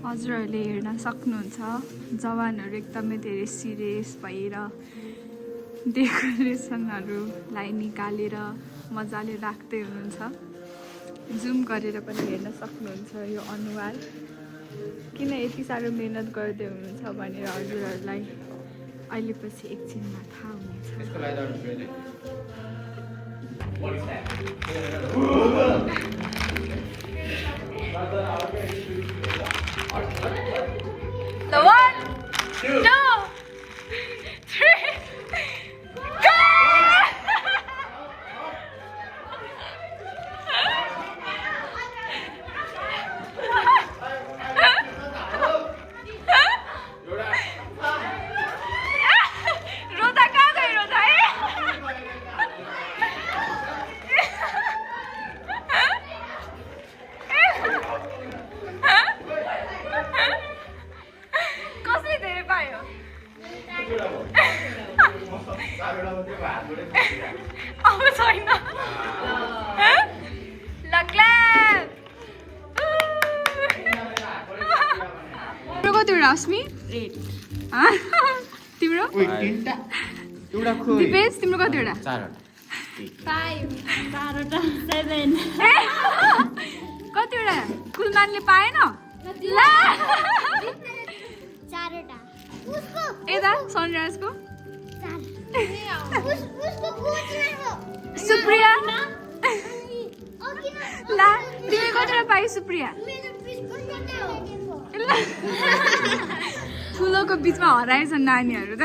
हजुरहरूले हेर्न सक्नुहुन्छ जवानहरू एकदमै धेरै सिरियस भएर डेकोरेसनहरूलाई निकालेर मजाले राख्दै हुनुहुन्छ। जुम गरेर पनि हेर्न सक्नुहुन्छ यो अनुहार किन यति साह्रो मेहनत गर्दै हुनुहुन्छ भनेर हजुरहरूलाई अहिले पछि एकछिनमा थाहा हुनेछ। The 1, 2, 3, go! रोदा कहाँ गई रोदा कसले धेरै पायो अब छैन तिम्रो कतिवटा अस्मी तिम्रो दिपेश तिम्रो कतिवटा 5 7 कतिवटा कुलमानले पाएन ला यता सनराइजको सुप्रिया ला तिमी कतिवटा पायो सुप्रिया ठुलोको बिचमा हराएछन् नानीहरू त